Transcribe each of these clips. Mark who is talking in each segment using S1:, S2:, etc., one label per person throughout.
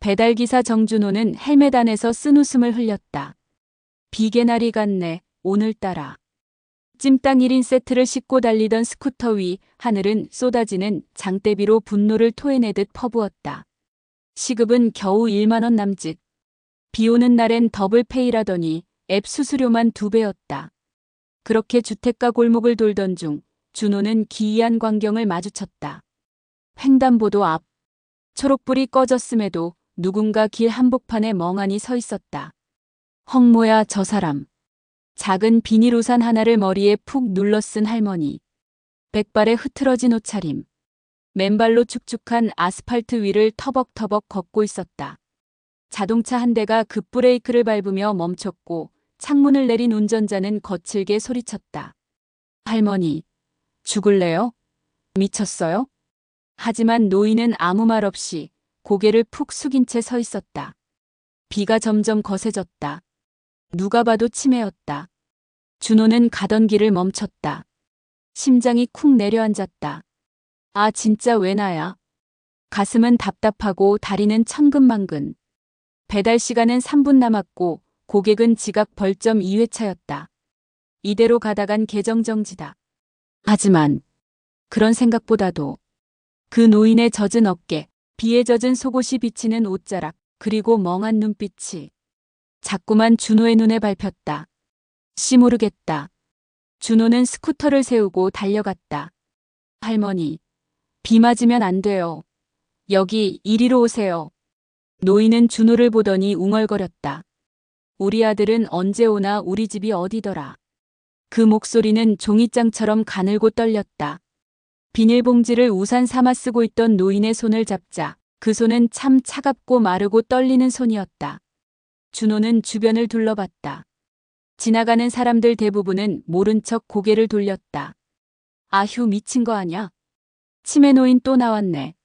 S1: 배달기사 정준호는 헬멧 안에서 쓴웃음을 흘렸다. 비계날이 같네, 오늘따라. 찜닭 1인 세트를 싣고 달리던 스쿠터 위 하늘은 쏟아지는 장대비로 분노를 토해내듯 퍼부었다. 시급은 겨우 1만 원 남짓. 비 오는 날엔 더블 페이라더니 앱 수수료만 2배였다. 그렇게 주택가 골목을 돌던 중 준호는 기이한 광경을 마주쳤다. 횡단보도 앞. 초록불이 꺼졌음에도 누군가 길 한복판에 멍하니 서 있었다. 헉, 뭐야 저 사람. 작은 비닐 우산 하나를 머리에 푹 눌러 쓴 할머니. 백발에 흐트러진 옷차림. 맨발로 축축한 아스팔트 위를 터벅터벅 걷고 있었다. 자동차 한 대가 급브레이크를 밟으며 멈췄고 창문을 내린 운전자는 거칠게 소리쳤다. 할머니, 죽을래요? 미쳤어요? 하지만 노인은 아무 말 없이 고개를 푹 숙인 채 서 있었다. 비가 점점 거세졌다. 누가 봐도 치매였다. 준호는 가던 길을 멈췄다. 심장이 쿵 내려앉았다. 아, 진짜 왜 나야? 가슴은 답답하고 다리는 천근만근. 배달 시간은 3분 남았고 고객은 지각 벌점 2회차였다. 이대로 가다간 계정정지다. 하지만 그런 생각보다도 그 노인의 젖은 어깨, 비에 젖은 속옷이 비치는 옷자락, 그리고 멍한 눈빛이 자꾸만 준호의 눈에 밟혔다. 씨 모르겠다. 준호는 스쿠터를 세우고 달려갔다. 할머니, 비 맞으면 안 돼요. 여기 이리로 오세요. 노인은 준호를 보더니 웅얼거렸다. 우리 아들은 언제 오나, 우리 집이 어디더라. 그 목소리는 종이장처럼 가늘고 떨렸다. 비닐봉지를 우산 삼아 쓰고 있던 노인의 손을 잡자 그 손은 참 차갑고 마르고 떨리는 손이었다. 준호는 주변을 둘러봤다. 지나가는 사람들 대부분은 모른 척 고개를 돌렸다. 아휴, 미친 거 아냐? 치매 노인 또 나왔네.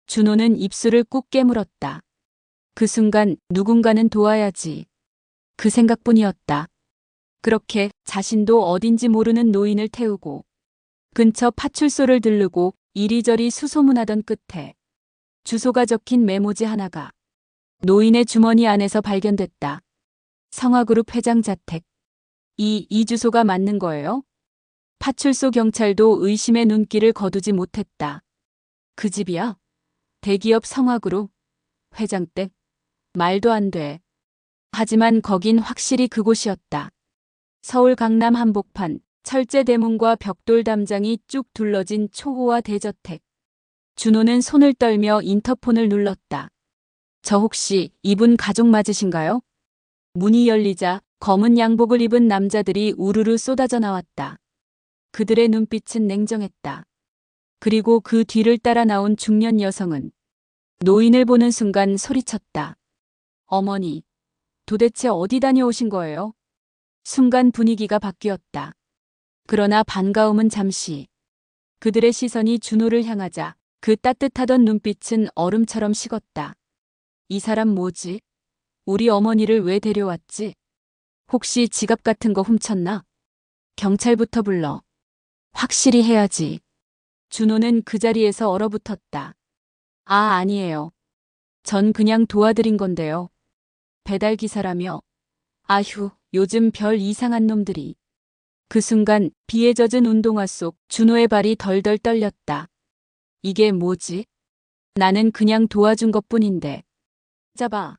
S1: 준호는 입술을 꾹 깨물었다. 그 순간 누군가는 도와야지. 그 생각뿐이었다. 그렇게 자신도 어딘지 모르는 노인을 태우고 근처 파출소를 들르고 이리저리 수소문하던 끝에 주소가 적힌 메모지 하나가 노인의 주머니 안에서 발견됐다. 성화그룹 회장 자택. 이 주소가 맞는 거예요? 파출소 경찰도 의심의 눈길을 거두지 못했다. 그 집이야? 대기업 성화그룹 회장 댁? 말도 안 돼. 하지만 거긴 확실히 그곳이었다. 서울 강남 한복판, 철제 대문과 벽돌 담장이 쭉 둘러진 초호화 대저택. 준호는 손을 떨며 인터폰을 눌렀다. 저 혹시 이분 가족 맞으신가요? 문이 열리자 검은 양복을 입은 남자들이 우르르 쏟아져 나왔다. 그들의 눈빛은 냉정했다. 그리고 그 뒤를 따라 나온 중년 여성은 노인을 보는 순간 소리쳤다. 어머니, 도대체 어디 다녀오신 거예요? 순간 분위기가 바뀌었다. 그러나 반가움은 잠시. 그들의 시선이 준호를 향하자 그 따뜻하던 눈빛은 얼음처럼 식었다. 이 사람 뭐지? 우리 어머니를 왜 데려왔지? 혹시 지갑 같은 거 훔쳤나? 경찰부터 불러. 확실히 해야지. 준호는 그 자리에서 얼어붙었다. 아, 아니에요. 전 그냥 도와드린 건데요. 배달기사라며. 아휴, 요즘 별 이상한 놈들이. 그 순간 비에 젖은 운동화 속 준호의 발이 덜덜 떨렸다. 이게 뭐지? 나는 그냥 도와준 것뿐인데. 잡아.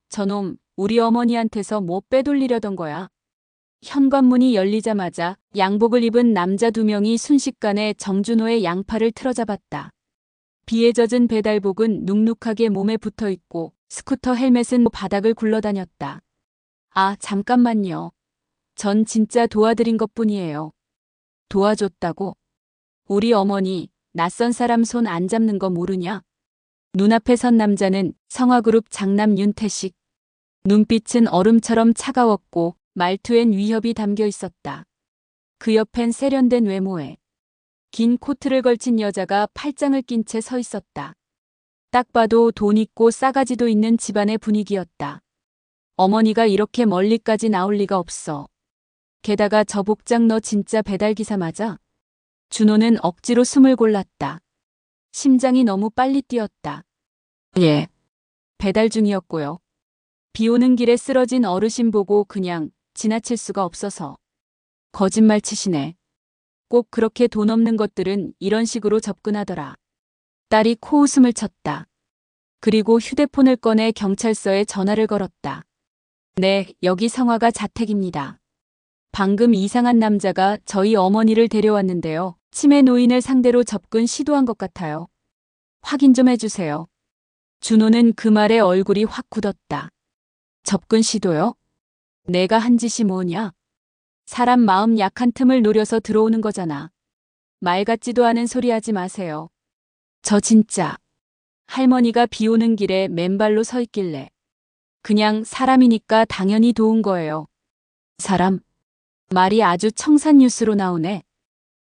S1: 저놈 우리 어머니한테서 뭐 빼돌리려던 거야. 현관문이 열리자마자 양복을 입은 남자 2명이 순식간에 정준호의 양팔을 틀어잡았다. 비에 젖은 배달복은 눅눅하게 몸에 붙어 있고 스쿠터 헬멧은 바닥을 굴러다녔다. 아, 잠깐만요. 전 진짜 도와드린 것뿐이에요. 도와줬다고? 우리 어머니 낯선 사람 손 안 잡는 거 모르냐? 눈앞에 선 남자는 성화그룹 장남 윤태식. 눈빛은 얼음처럼 차가웠고 말투엔 위협이 담겨 있었다. 그 옆엔 세련된 외모에 긴 코트를 걸친 여자가 팔짱을 낀 채 서 있었다. 딱 봐도 돈 있고 싸가지도 있는 집안의 분위기였다. 어머니가 이렇게 멀리까지 나올 리가 없어. 게다가 저 복장 너 진짜 배달기사 맞아? 준호는 억지로 숨을 골랐다. 심장이 너무 빨리 뛰었다. 예. 배달 중이었고요. 비 오는 길에 쓰러진 어르신 보고 그냥 지나칠 수가 없어서. 거짓말 치시네. 꼭 그렇게 돈 없는 것들은 이런 식으로 접근하더라. 딸이 코웃음을 쳤다. 그리고 휴대폰을 꺼내 경찰서에 전화를 걸었다. 네, 여기 성화가 자택입니다. 방금 이상한 남자가 저희 어머니를 데려왔는데요. 치매 노인을 상대로 접근 시도한 것 같아요. 확인 좀 해주세요. 준호는 그 말에 얼굴이 확 굳었다. 접근 시도요? 내가 한 짓이 뭐냐? 사람 마음 약한 틈을 노려서 들어오는 거잖아. 말 같지도 않은 소리 하지 마세요. 저 진짜 할머니가 비 오는 길에 맨발로 서 있길래 그냥 사람이니까 당연히 도운 거예요. 사람? 말이 아주 청산 뉴스로 나오네.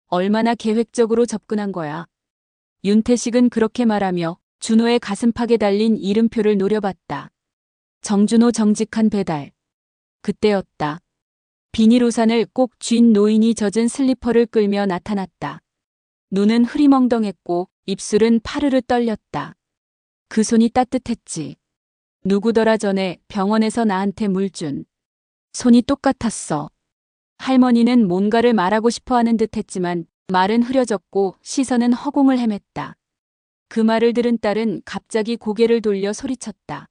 S1: 얼마나 계획적으로 접근한 거야. 윤태식은 그렇게 말하며 준호의 가슴팍에 달린 이름표를 노려봤다. 정준호 정직한 배달. 그때였다. 비닐우산을 꼭 쥔 노인이 젖은 슬리퍼를 끌며 나타났다. 눈은 흐리멍덩했고 입술은 파르르 떨렸다. 그 손이 따뜻했지. 누구더라 전에 병원에서 나한테 물 준. 손이 똑같았어. 할머니는 뭔가를 말하고 싶어 하는 듯 했지만 말은 흐려졌고 시선은 허공을 헤맸다. 그 말을 들은 딸은 갑자기 고개를 돌려 소리쳤다.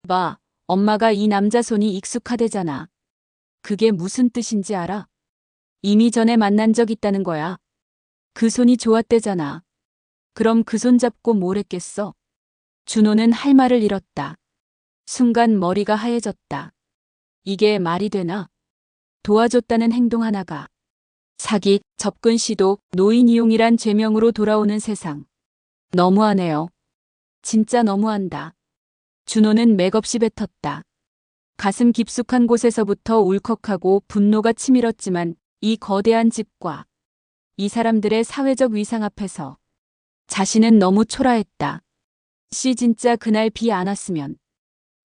S1: 봐, 엄마가 이 남자 손이 익숙하대잖아. 그게 무슨 뜻인지 알아? 이미 전에 만난 적 있다는 거야. 그 손이 좋았대잖아. 그럼 그 손 잡고 뭘 했겠어? 준호는 할 말을 잃었다. 순간 머리가 하얘졌다. 이게 말이 되나? 도와줬다는 행동 하나가 사기, 접근 시도, 노인 이용이란 죄명으로 돌아오는 세상. 너무하네요. 진짜 너무한다. 준호는 맥없이 뱉었다. 가슴 깊숙한 곳에서부터 울컥하고 분노가 치밀었지만 이 거대한 집과 이 사람들의 사회적 위상 앞에서 자신은 너무 초라했다. 진짜 그날 비 안 왔으면.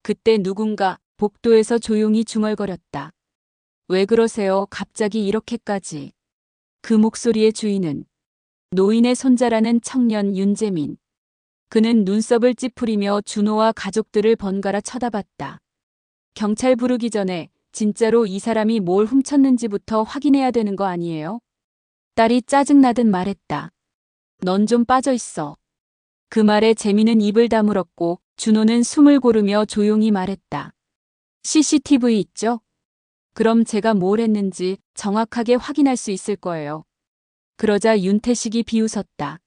S1: 그때 누군가 복도에서 조용히 중얼거렸다. 왜 그러세요? 갑자기 이렇게까지. 그 목소리의 주인은 노인의 손자라는 청년 윤재민. 그는 눈썹을 찌푸리며 준호와 가족들을 번갈아 쳐다봤다. 경찰 부르기 전에 진짜로 이 사람이 뭘 훔쳤는지부터 확인해야 되는 거 아니에요? 딸이 짜증나듯 말했다. 넌 좀 빠져 있어. 그 말에 재민은 입을 다물었고 준호는 숨을 고르며 조용히 말했다. CCTV 있죠? 그럼 제가 뭘 했는지 정확하게 확인할 수 있을 거예요. 그러자 윤태식이 비웃었다.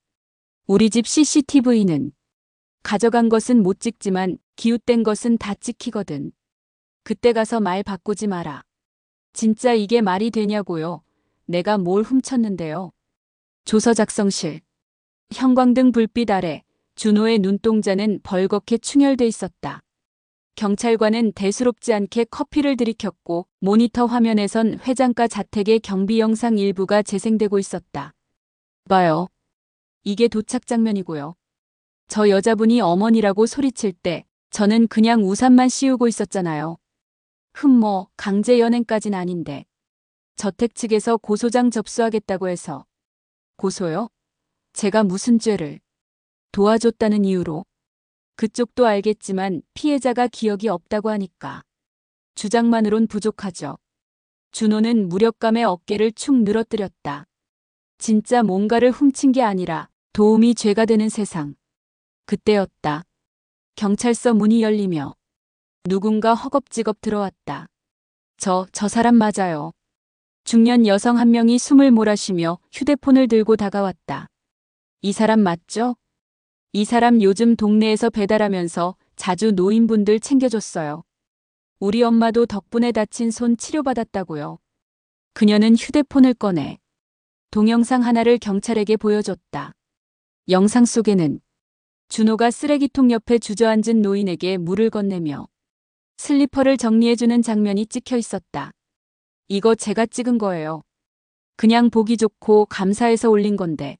S1: 우리 집 CCTV는 가져간 것은 못 찍지만 기웃된 것은 다 찍히거든. 그때 가서 말 바꾸지 마라. 진짜 이게 말이 되냐고요. 내가 뭘 훔쳤는데요. 조서 작성실. 형광등 불빛 아래 준호의 눈동자는 벌겋게 충혈돼 있었다. 경찰관은 대수롭지 않게 커피를 들이켰고 모니터 화면에선 회장가 자택의 경비 영상 일부가 재생되고 있었다. 봐요. 이게 도착 장면이고요. 저 여자분이 어머니라고 소리칠 때 저는 그냥 우산만 씌우고 있었잖아요. 강제 연행까진 아닌데. 저택 측에서 고소장 접수하겠다고 해서. 고소요? 제가 무슨 죄를 도와줬다는 이유로. 그쪽도 알겠지만 피해자가 기억이 없다고 하니까. 주장만으론 부족하죠. 준호는 무력감에 어깨를 축 늘어뜨렸다. 진짜 뭔가를 훔친 게 아니라 도움이 죄가 되는 세상. 그때였다. 경찰서 문이 열리며 누군가 허겁지겁 들어왔다. 저 사람 맞아요. 중년 여성 한 명이 숨을 몰아쉬며 휴대폰을 들고 다가왔다. 이 사람 맞죠? 이 사람 요즘 동네에서 배달하면서 자주 노인분들 챙겨줬어요. 우리 엄마도 덕분에 다친 손 치료받았다고요. 그녀는 휴대폰을 꺼내 동영상 하나를 경찰에게 보여줬다. 영상 속에는 준호가 쓰레기통 옆에 주저앉은 노인에게 물을 건네며 슬리퍼를 정리해주는 장면이 찍혀 있었다. 이거 제가 찍은 거예요. 그냥 보기 좋고 감사해서 올린 건데.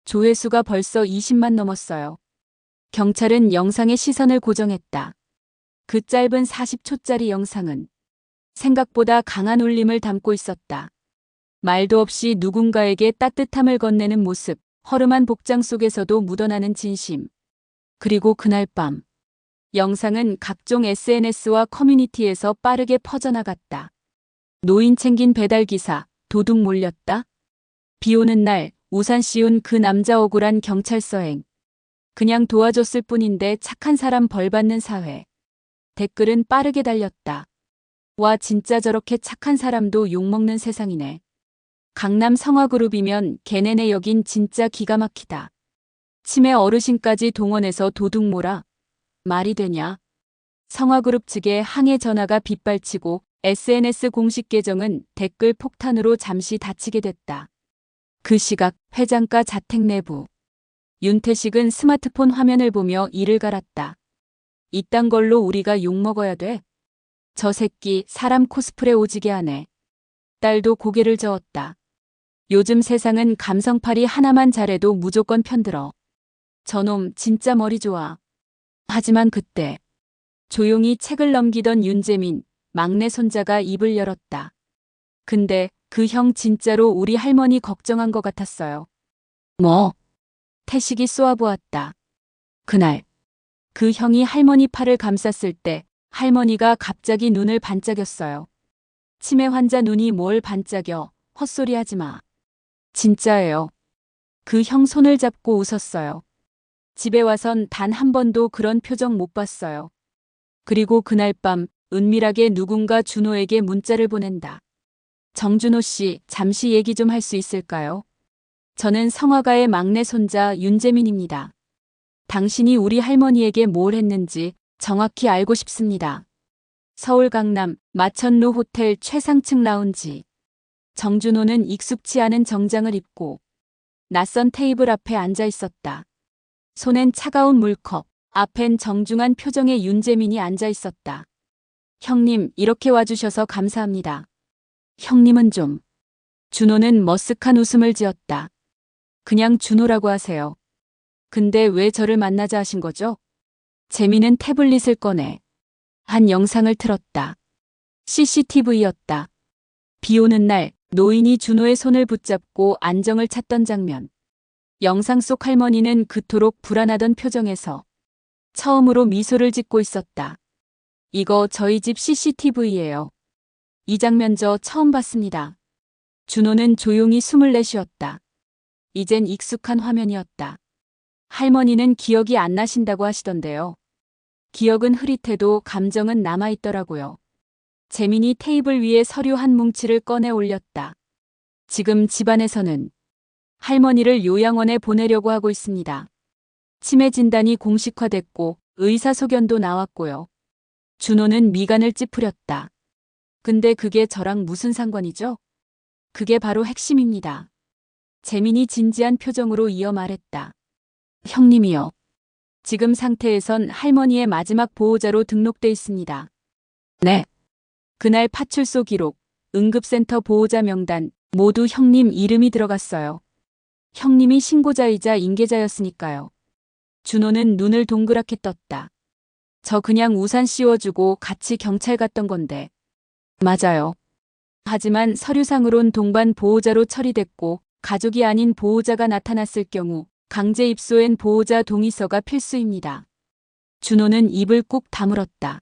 S1: 조회수가 벌써 20만 넘었어요. 경찰은 영상의 시선을 고정했다. 그 짧은 40초짜리 영상은 생각보다 강한 울림을 담고 있었다. 말도 없이 누군가에게 따뜻함을 건네는 모습, 허름한 복장 속에서도 묻어나는 진심. 그리고 그날 밤 영상은 각종 SNS와 커뮤니티에서 빠르게 퍼져나갔다. 노인 챙긴 배달기사, 도둑 몰렸다. 비 오는 날, 우산 씌운 그 남자 억울한 경찰서행. 그냥 도와줬을 뿐인데 착한 사람 벌 받는 사회. 댓글은 빠르게 달렸다. 와, 진짜 저렇게 착한 사람도 욕먹는 세상이네. 강남 성화그룹이면 걔네네 여긴 진짜 기가 막히다. 치매 어르신까지 동원해서 도둑 몰아. 말이 되냐? 성화그룹 측의 항해 전화가 빗발치고 SNS 공식 계정은 댓글 폭탄으로 잠시 닫히게 됐다. 그 시각 회장가 자택 내부. 윤태식은 스마트폰 화면을 보며 이를 갈았다. 이딴 걸로 우리가 욕먹어야 돼? 저 새끼 사람 코스프레 오지게 하네. 딸도 고개를 저었다. 요즘 세상은 감성팔이 하나만 잘해도 무조건 편들어. 저놈 진짜 머리 좋아. 하지만 그때 조용히 책을 넘기던 윤재민, 막내 손자가 입을 열었다. 근데 그 형 진짜로 우리 할머니 걱정한 것 같았어요. 뭐? 태식이 쏘아보았다. 그날 그 형이 할머니 팔을 감쌌을 때 할머니가 갑자기 눈을 반짝였어요. 치매 환자 눈이 뭘 반짝여. 헛소리 하지 마. 진짜예요. 그 형 손을 잡고 웃었어요. 집에 와선 단 한 번도 그런 표정 못 봤어요. 그리고 그날 밤 은밀하게 누군가 준호에게 문자를 보낸다. 정준호 씨, 잠시 얘기 좀 할 수 있을까요? 저는 성화가의 막내 손자 윤재민입니다. 당신이 우리 할머니에게 뭘 했는지 정확히 알고 싶습니다. 서울 강남 마천루 호텔 최상층 라운지. 정준호는 익숙치 않은 정장을 입고 낯선 테이블 앞에 앉아 있었다. 손엔 차가운 물컵, 앞엔 정중한 표정의 윤재민이 앉아 있었다. 형님, 이렇게 와주셔서 감사합니다. 형님은 좀. 준호는 머쓱한 웃음을 지었다. 그냥 준호라고 하세요. 근데 왜 저를 만나자 하신 거죠? 재민은 태블릿을 꺼내 한 영상을 틀었다. CCTV였다. 비 오는 날 노인이 준호의 손을 붙잡고 안정을 찾던 장면. 영상 속 할머니는 그토록 불안하던 표정에서 처음으로 미소를 짓고 있었다. 이거 저희 집 CCTV예요. 이 장면 저 처음 봤습니다. 준호는 조용히 숨을 내쉬었다. 이젠 익숙한 화면이었다. 할머니는 기억이 안 나신다고 하시던데요. 기억은 흐릿해도 감정은 남아있더라고요. 재민이 테이블 위에 서류 한 뭉치를 꺼내 올렸다. 지금 집안에서는 할머니를 요양원에 보내려고 하고 있습니다. 치매 진단이 공식화됐고 의사소견도 나왔고요. 준호는 미간을 찌푸렸다. 근데 그게 저랑 무슨 상관이죠? 그게 바로 핵심입니다. 재민이 진지한 표정으로 이어 말했다. 형님이요. 지금 상태에선 할머니의 마지막 보호자로 등록돼 있습니다. 네. 그날 파출소 기록, 응급센터 보호자 명단 모두 형님 이름이 들어갔어요. 형님이 신고자이자 인계자였으니까요. 준호는 눈을 동그랗게 떴다. 저 그냥 우산 씌워주고 같이 경찰 갔던 건데. 맞아요. 하지만 서류상으론 동반 보호자로 처리됐고 가족이 아닌 보호자가 나타났을 경우 강제 입소엔 보호자 동의서가 필수입니다. 준호는 입을 꾹 다물었다.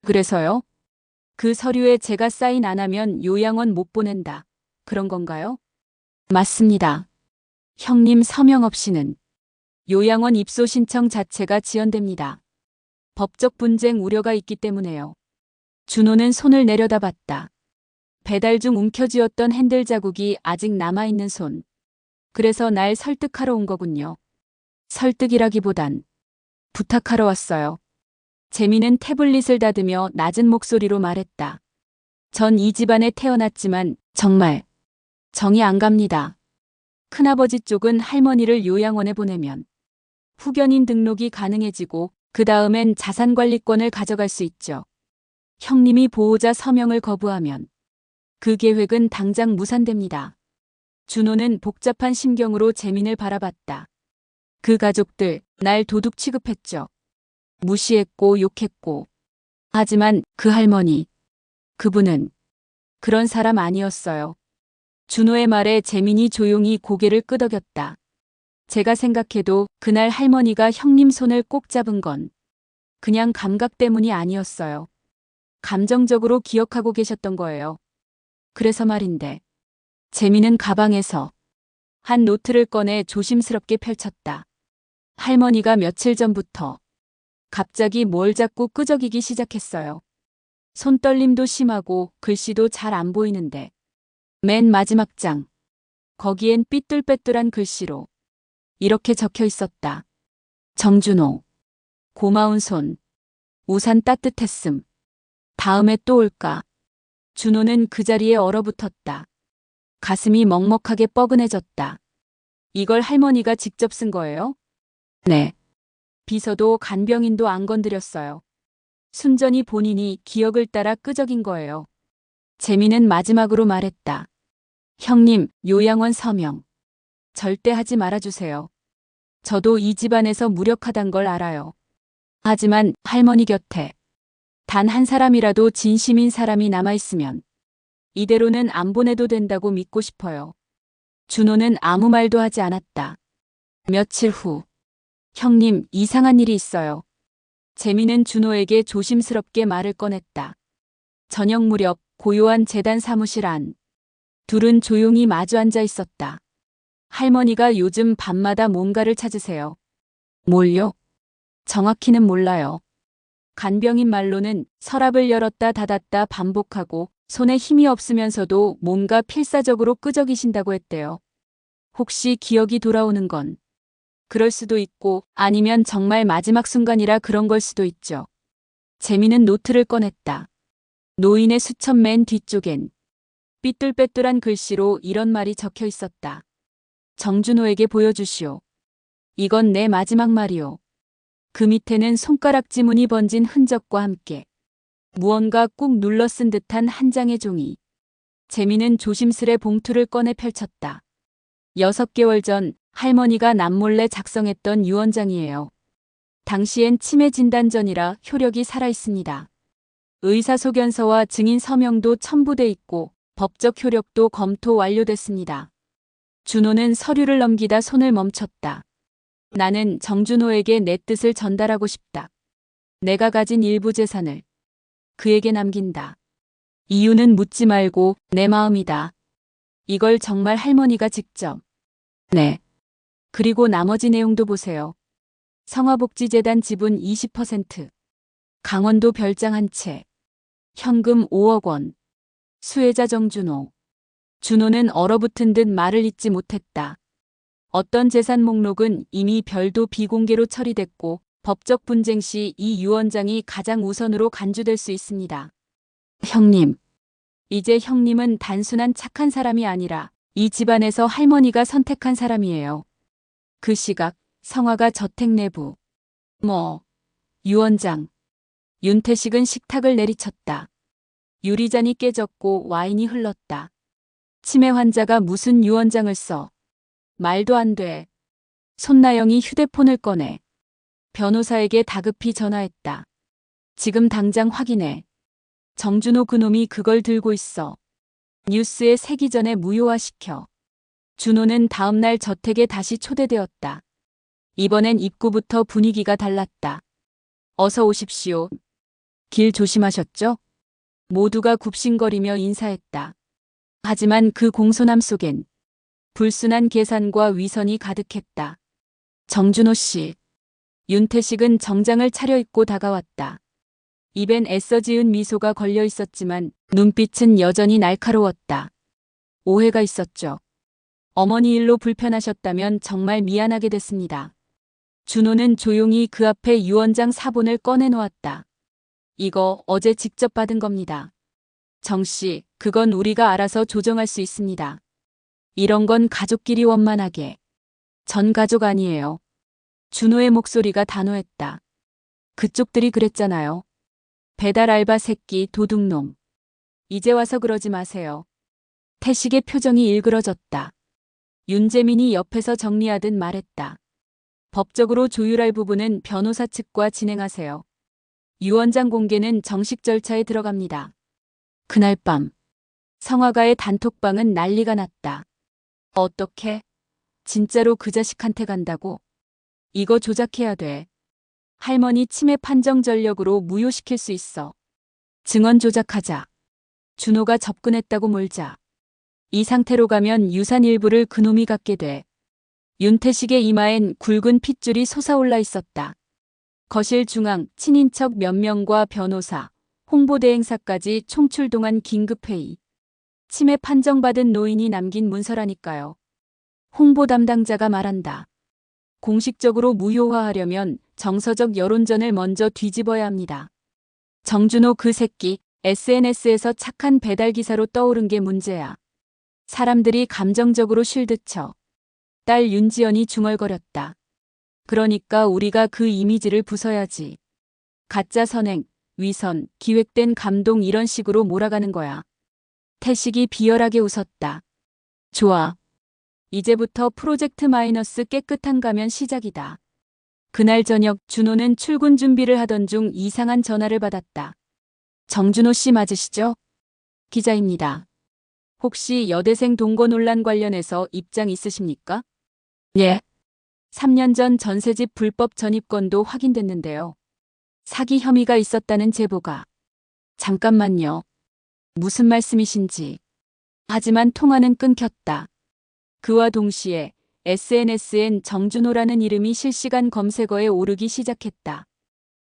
S1: 그래서요? 그 서류에 제가 사인 안 하면 요양원 못 보낸다. 그런 건가요? 맞습니다. 형님 서명 없이는 요양원 입소 신청 자체가 지연됩니다. 법적 분쟁 우려가 있기 때문에요. 준호는 손을 내려다봤다. 배달 중 움켜쥐었던 핸들 자국이 아직 남아있는 손. 그래서 날 설득하러 온 거군요. 설득이라기보단 부탁하러 왔어요. 재민은 태블릿을 닫으며 낮은 목소리로 말했다. 전 이 집안에 태어났지만 정말 정이 안 갑니다. 큰아버지 쪽은 할머니를 요양원에 보내면 후견인 등록이 가능해지고 그 다음엔 자산관리권을 가져갈 수 있죠. 형님이 보호자 서명을 거부하면 그 계획은 당장 무산됩니다. 준호는 복잡한 심경으로 재민을 바라봤다. 그 가족들 날 도둑 취급했죠. 무시했고 욕했고. 하지만 그 할머니, 그분은 그런 사람 아니었어요. 준호의 말에 재민이 조용히 고개를 끄덕였다. 제가 생각해도 그날 할머니가 형님 손을 꼭 잡은 건 그냥 감각 때문이 아니었어요. 감정적으로 기억하고 계셨던 거예요. 그래서 말인데. 재미는 가방에서 한 노트를 꺼내 조심스럽게 펼쳤다. 할머니가 며칠 전부터 갑자기 뭘 자꾸 끄적이기 시작했어요. 손떨림도 심하고 글씨도 잘 안 보이는데. 맨 마지막 장. 거기엔 삐뚤빼뚤한 글씨로 이렇게 적혀 있었다. 정준호. 고마운 손. 우산 따뜻했음. 다음에 또 올까. 준호는 그 자리에 얼어붙었다. 가슴이 먹먹하게 뻐근해졌다. 이걸 할머니가 직접 쓴 거예요? 네. 비서도 간병인도 안 건드렸어요. 순전히 본인이 기억을 따라 끄적인 거예요. 재미는 마지막으로 말했다. 형님, 요양원 서명. 절대 하지 말아주세요. 저도 이 집안에서 무력하단 걸 알아요. 하지만 할머니 곁에 단 한 사람이라도 진심인 사람이 남아있으면 이대로는 안 보내도 된다고 믿고 싶어요. 준호는 아무 말도 하지 않았다. 며칠 후. 형님, 이상한 일이 있어요. 재미는 준호에게 조심스럽게 말을 꺼냈다. 저녁 무렵 고요한 재단 사무실 안. 둘은 조용히 마주 앉아 있었다. 할머니가 요즘 밤마다 뭔가를 찾으세요. 뭘요? 정확히는 몰라요. 간병인 말로는 서랍을 열었다 닫았다 반복하고 손에 힘이 없으면서도 뭔가 필사적으로 끄적이신다고 했대요. 혹시 기억이 돌아오는 건 그럴 수도 있고 아니면 정말 마지막 순간이라 그런 걸 수도 있죠. 재미는 노트를 꺼냈다. 노인의 수첩 맨 뒤쪽엔 삐뚤빼뚤한 글씨로 이런 말이 적혀 있었다. 정준호에게 보여주시오. 이건 내 마지막 말이오. 그 밑에는 손가락 지문이 번진 흔적과 함께 무언가 꾹 눌러 쓴 듯한 한 장의 종이. 재미는 조심스레 봉투를 꺼내 펼쳤다. 6개월 전 할머니가 남몰래 작성했던 유언장이에요. 당시엔 치매 진단 전이라 효력이 살아있습니다. 의사소견서와 증인 서명도 첨부돼 있고 법적 효력도 검토 완료됐습니다. 준호는 서류를 넘기다 손을 멈췄다. 나는 정준호에게 내 뜻을 전달하고 싶다. 내가 가진 일부 재산을 그에게 남긴다. 이유는 묻지 말고 내 마음이다. 이걸 정말 할머니가 직접. 네. 그리고 나머지 내용도 보세요. 성화복지재단 지분 20%. 강원도 별장 한 채. 현금 5억 원. 수혜자 정준호. 준호는 얼어붙은 듯 말을 잇지 못했다. 어떤 재산 목록은 이미 별도 비공개로 처리됐고 법적 분쟁 시 이 유언장이 가장 우선으로 간주될 수 있습니다. 형님. 이제 형님은 단순한 착한 사람이 아니라 이 집안에서 할머니가 선택한 사람이에요. 그 시각 성화가 저택 내부. 유언장. 윤태식은 식탁을 내리쳤다. 유리잔이 깨졌고 와인이 흘렀다. 치매 환자가 무슨 유언장을 써. 말도 안 돼. 손나영이 휴대폰을 꺼내 변호사에게 다급히 전화했다. 지금 당장 확인해. 정준호 그놈이 그걸 들고 있어. 뉴스에 새기 전에 무효화시켜. 준호는 다음날 저택에 다시 초대되었다. 이번엔 입구부터 분위기가 달랐다. 어서 오십시오. 길 조심하셨죠? 모두가 굽신거리며 인사했다. 하지만 그 공손함 속엔 불순한 계산과 위선이 가득했다. 정준호 씨. 윤태식은 정장을 차려입고 다가왔다. 입엔 애써 지은 미소가 걸려 있었지만 눈빛은 여전히 날카로웠다. 오해가 있었죠. 어머니 일로 불편하셨다면 정말 미안하게 됐습니다. 준호는 조용히 그 앞에 유언장 사본을 꺼내놓았다. 이거 어제 직접 받은 겁니다. 정 씨, 그건 우리가 알아서 조정할 수 있습니다. 이런 건 가족끼리 원만하게. 전 가족 아니에요. 준호의 목소리가 단호했다. 그쪽들이 그랬잖아요. 배달 알바 새끼 도둑놈. 이제 와서 그러지 마세요. 태식의 표정이 일그러졌다. 윤재민이 옆에서 정리하듯 말했다. 법적으로 조율할 부분은 변호사 측과 진행하세요. 유언장 공개는 정식 절차에 들어갑니다. 그날 밤 성화가의 단톡방은 난리가 났다. 어떻게? 진짜로 그 자식한테 간다고? 이거 조작해야 돼. 할머니 치매 판정 전력으로 무효시킬 수 있어. 증언 조작하자. 준호가 접근했다고 몰자. 이 상태로 가면 유산 일부를 그놈이 갖게 돼. 윤태식의 이마엔 굵은 핏줄이 솟아올라 있었다. 거실 중앙 친인척 몇 명과 변호사, 홍보대행사까지 총출동한 긴급회의. 치매 판정받은 노인이 남긴 문서라니까요. 홍보 담당자가 말한다. 공식적으로 무효화하려면 정서적 여론전을 먼저 뒤집어야 합니다. 정준호 그 새끼 SNS에서 착한 배달기사로 떠오른 게 문제야. 사람들이 감정적으로 쉴드쳐. 딸 윤지연이 중얼거렸다. 그러니까 우리가 그 이미지를 부숴야지. 가짜 선행, 위선, 기획된 감동 이런 식으로 몰아가는 거야. 태식이 비열하게 웃었다. 좋아. 이제부터 프로젝트 마이너스 깨끗한 가면 시작이다. 그날 저녁 준호는 출근 준비를 하던 중 이상한 전화를 받았다. 정준호 씨 맞으시죠? 기자입니다. 혹시 여대생 동거 논란 관련해서 입장 있으십니까? 예. 3년 전 전세집 불법 전입건도 확인됐는데요. 사기 혐의가 있었다는 제보가. 잠깐만요. 무슨 말씀이신지. 하지만 통화는 끊겼다. 그와 동시에 SNS엔 정준호라는 이름이 실시간 검색어에 오르기 시작했다.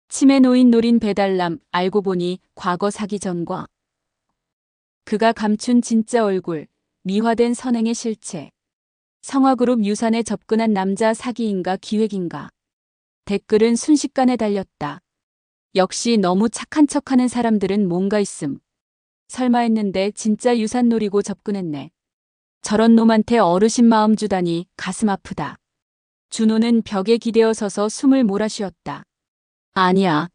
S1: 치매 노인 노린 배달남 알고 보니 과거 사기 전과 그가 감춘 진짜 얼굴, 미화된 선행의 실체. 성화그룹 유산에 접근한 남자 사기인가 기획인가. 댓글은 순식간에 달렸다. 역시 너무 착한 척하는 사람들은 뭔가 있음. 설마 했는데 진짜 유산 노리고 접근했네. 저런 놈한테 어르신 마음 주다니 가슴 아프다. 준호는 벽에 기대어 서서 숨을 몰아쉬었다. 아니야.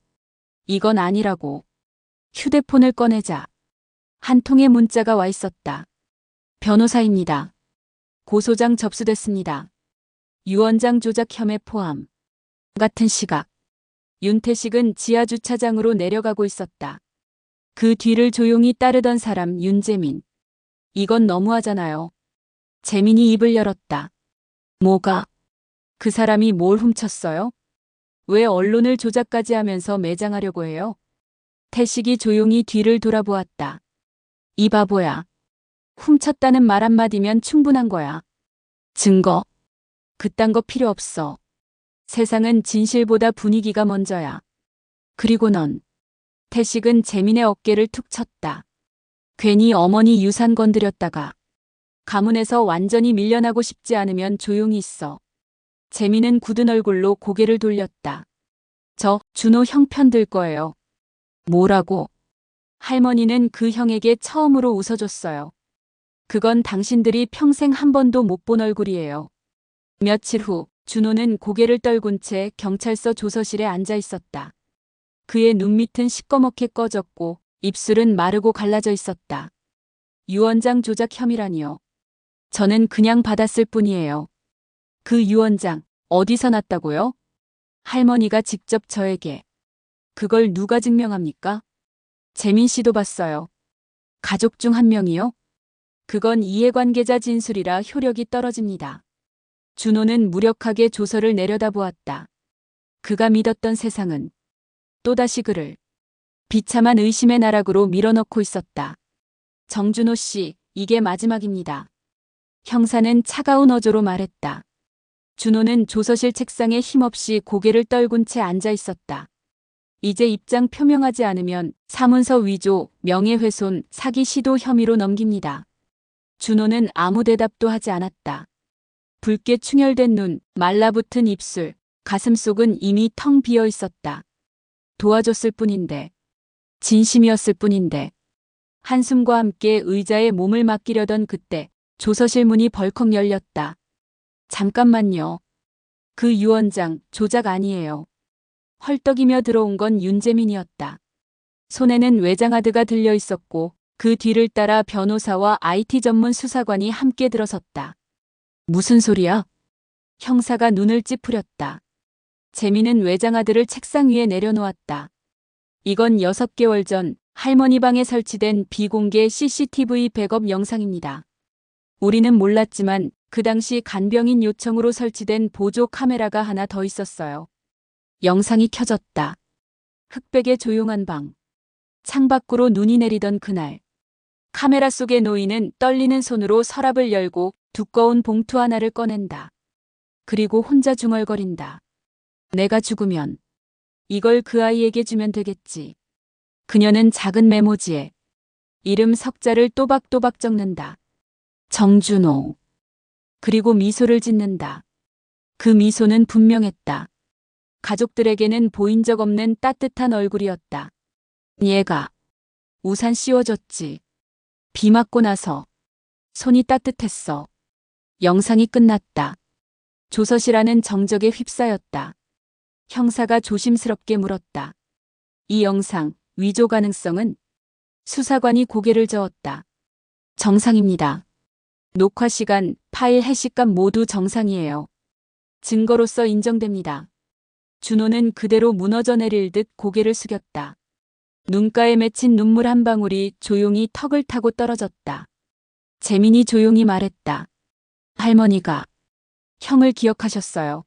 S1: 이건 아니라고. 휴대폰을 꺼내자. 한 통의 문자가 와 있었다. 변호사입니다. 고소장 접수됐습니다. 유언장 조작 혐의 포함. 같은 시각. 윤태식은 지하 주차장으로 내려가고 있었다. 그 뒤를 조용히 따르던 사람 윤재민. 이건 너무하잖아요. 재민이 입을 열었다. 뭐가? 그 사람이 뭘 훔쳤어요? 왜 언론을 조작까지 하면서 매장하려고 해요? 태식이 조용히 뒤를 돌아보았다. 이 바보야. 훔쳤다는 말 한마디면 충분한 거야. 증거. 그딴 거 필요 없어. 세상은 진실보다 분위기가 먼저야. 그리고 넌. 태식은 재민의 어깨를 툭 쳤다. 괜히 어머니 유산 건드렸다가 가문에서 완전히 밀려나고 싶지 않으면 조용히 있어. 재민은 굳은 얼굴로 고개를 돌렸다. 저 준호 형 편 들 거예요. 뭐라고? 할머니는 그 형에게 처음으로 웃어줬어요. 그건 당신들이 평생 한 번도 못 본 얼굴이에요. 며칠 후 준호는 고개를 떨군 채 경찰서 조서실에 앉아 있었다. 그의 눈밑은 시꺼멓게 꺼졌고 입술은 마르고 갈라져 있었다. 유언장 조작 혐의라니요. 저는 그냥 받았을 뿐이에요. 그 유언장 어디서 났다고요? 할머니가 직접 저에게. 그걸 누가 증명합니까? 재민 씨도 봤어요. 가족 중 한 명이요? 그건 이해관계자 진술이라 효력이 떨어집니다. 준호는 무력하게 조서를 내려다보았다. 그가 믿었던 세상은 또다시 그를 비참한 의심의 나락으로 밀어넣고 있었다. 정준호 씨, 이게 마지막입니다. 형사는 차가운 어조로 말했다. 준호는 조서실 책상에 힘없이 고개를 떨군 채 앉아 있었다. 이제 입장 표명하지 않으면 사문서 위조, 명예훼손, 사기 시도 혐의로 넘깁니다. 준호는 아무 대답도 하지 않았다. 붉게 충혈된 눈, 말라붙은 입술, 가슴 속은 이미 텅 비어 있었다. 도와줬을 뿐인데, 진심이었을 뿐인데. 한숨과 함께 의자에 몸을 맡기려던 그때 조서실 문이 벌컥 열렸다. 잠깐만요. 그 유언장 조작 아니에요. 헐떡이며 들어온 건 윤재민이었다. 손에는 외장하드가 들려 있었고 그 뒤를 따라 변호사와 IT 전문 수사관이 함께 들어섰다. 무슨 소리야? 형사가 눈을 찌푸렸다. 재민은 외장하드를 책상 위에 내려놓았다. 이건 6개월 전 할머니 방에 설치된 비공개 CCTV 백업 영상입니다. 우리는 몰랐지만 그 당시 간병인 요청으로 설치된 보조 카메라가 하나 더 있었어요. 영상이 켜졌다. 흑백의 조용한 방. 창밖으로 눈이 내리던 그날. 카메라 속의 노인은 떨리는 손으로 서랍을 열고 두꺼운 봉투 하나를 꺼낸다. 그리고 혼자 중얼거린다. 내가 죽으면 이걸 그 아이에게 주면 되겠지. 그녀는 작은 메모지에 이름 석자를 또박또박 적는다. 정준호. 그리고 미소를 짓는다. 그 미소는 분명했다. 가족들에게는 보인 적 없는 따뜻한 얼굴이었다. 얘가 우산 씌워줬지. 비 맞고 나서 손이 따뜻했어. 영상이 끝났다. 조서실안은 정적에 휩싸였다. 형사가 조심스럽게 물었다. 이 영상, 위조 가능성은? 수사관이 고개를 저었다. 정상입니다. 녹화 시간, 파일 해시값 모두 정상이에요. 증거로서 인정됩니다. 준호는 그대로 무너져 내릴 듯 고개를 숙였다. 눈가에 맺힌 눈물 한 방울이 조용히 턱을 타고 떨어졌다. 재민이 조용히 말했다. 할머니가 형을 기억하셨어요.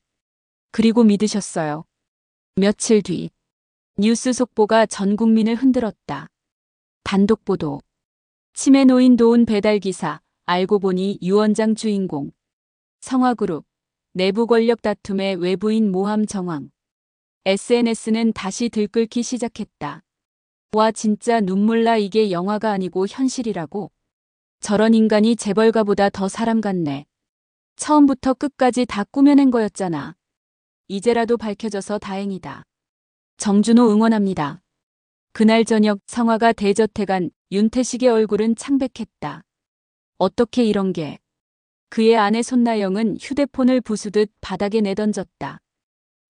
S1: 그리고 믿으셨어요. 며칠 뒤 뉴스 속보가 전 국민을 흔들었다. 단독 보도. 치매 노인 도운 배달기사, 알고 보니 유원장 주인공. 성화그룹, 내부 권력 다툼에 외부인 모함 정황. SNS는 다시 들끓기 시작했다. 와 진짜 눈물나 이게 영화가 아니고 현실이라고. 저런 인간이 재벌가보다 더 사람 같네. 처음부터 끝까지 다 꾸며낸 거였잖아. 이제라도 밝혀져서 다행이다. 정준호 응원합니다. 그날 저녁 성화가 대저택 안 윤태식의 얼굴은 창백했다. 어떻게 이런 게. 그의 아내 손나영은 휴대폰을 부수듯 바닥에 내던졌다.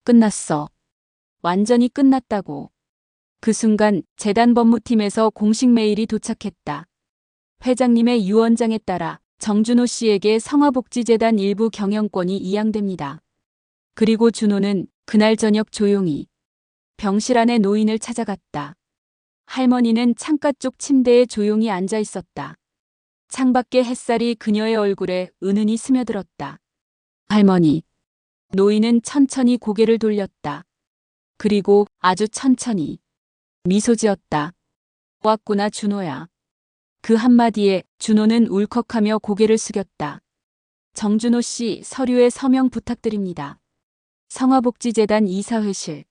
S1: 끝났어. 완전히 끝났다고. 그 순간 재단 법무팀에서 공식 메일이 도착했다. 회장님의 유언장에 따라 정준호 씨에게 성화복지재단 일부 경영권이 이양됩니다. 그리고 준호는 그날 저녁 조용히 병실 안에 노인을 찾아갔다. 할머니는 창가 쪽 침대에 조용히 앉아 있었다. 창밖의 햇살이 그녀의 얼굴에 은은히 스며들었다. 할머니. 노인은 천천히 고개를 돌렸다. 그리고 아주 천천히 미소 지었다. 왔구나 준호야. 그 한마디에 준호는 울컥하며 고개를 숙였다. 정준호 씨 서류에 서명 부탁드립니다. 성화복지재단 이사회실.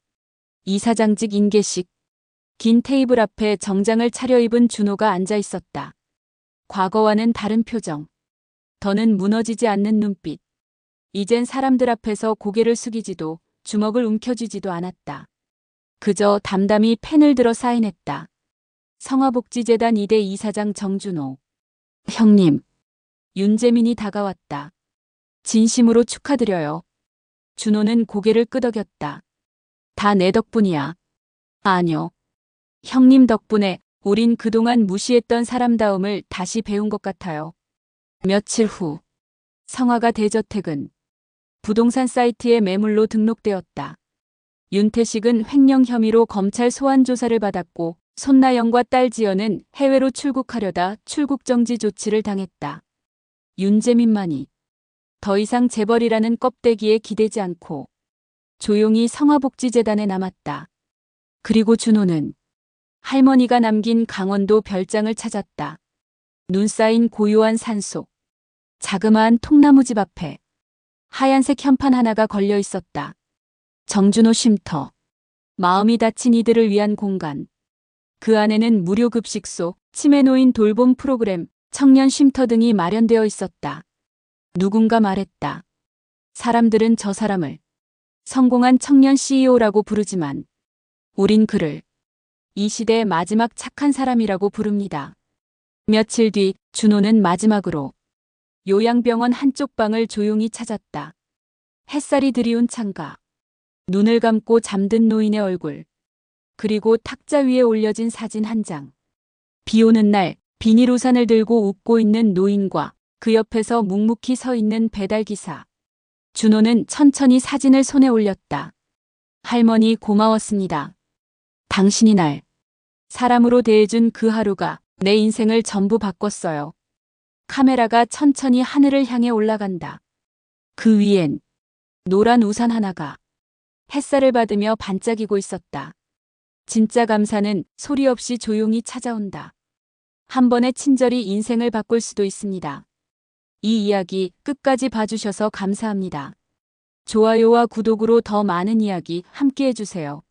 S1: 이사장직 인계식. 긴 테이블 앞에 정장을 차려입은 준호가 앉아 있었다. 과거와는 다른 표정. 더는 무너지지 않는 눈빛. 이젠 사람들 앞에서 고개를 숙이지도 주먹을 움켜쥐지도 않았다. 그저 담담히 펜을 들어 사인했다. 성화복지재단 2대 이사장 정준호. 형님. 윤재민이 다가왔다. 진심으로 축하드려요. 준호는 고개를 끄덕였다. 다 내 덕분이야. 아니요. 형님 덕분에 우린 그동안 무시했던 사람다움을 다시 배운 것 같아요. 며칠 후 성화가 대저택은 부동산 사이트에 매물로 등록되었다. 윤태식은 횡령 혐의로 검찰 소환 조사를 받았고 손나영과 딸 지연은 해외로 출국하려다 출국 정지 조치를 당했다. 윤재민만이 더 이상 재벌이라는 껍데기에 기대지 않고 조용히 성화복지재단에 남았다. 그리고 준호는 할머니가 남긴 강원도 별장을 찾았다. 눈 쌓인 고요한 산속. 자그마한 통나무집 앞에 하얀색 현판 하나가 걸려 있었다. 정준호 쉼터. 마음이 다친 이들을 위한 공간. 그 안에는 무료 급식소, 치매 노인 돌봄 프로그램, 청년 쉼터 등이 마련되어 있었다. 누군가 말했다. 사람들은 저 사람을 성공한 청년 CEO라고 부르지만 우린 그를 이 시대의 마지막 착한 사람이라고 부릅니다. 며칠 뒤 준호는 마지막으로 요양병원 한쪽 방을 조용히 찾았다. 햇살이 드리운 창가. 눈을 감고 잠든 노인의 얼굴. 그리고 탁자 위에 올려진 사진 한 장. 비 오는 날 비닐 우산을 들고 웃고 있는 노인과 그 옆에서 묵묵히 서 있는 배달기사. 준호는 천천히 사진을 손에 올렸다. 할머니 고마웠습니다. 당신이 날 사람으로 대해준 그 하루가 내 인생을 전부 바꿨어요. 카메라가 천천히 하늘을 향해 올라간다. 그 위엔 노란 우산 하나가 햇살을 받으며 반짝이고 있었다. 진짜 감사는 소리 없이 조용히 찾아온다. 한 번의 친절이 인생을 바꿀 수도 있습니다. 이 이야기 끝까지 봐주셔서 감사합니다. 좋아요와 구독으로 더 많은 이야기 함께 해주세요.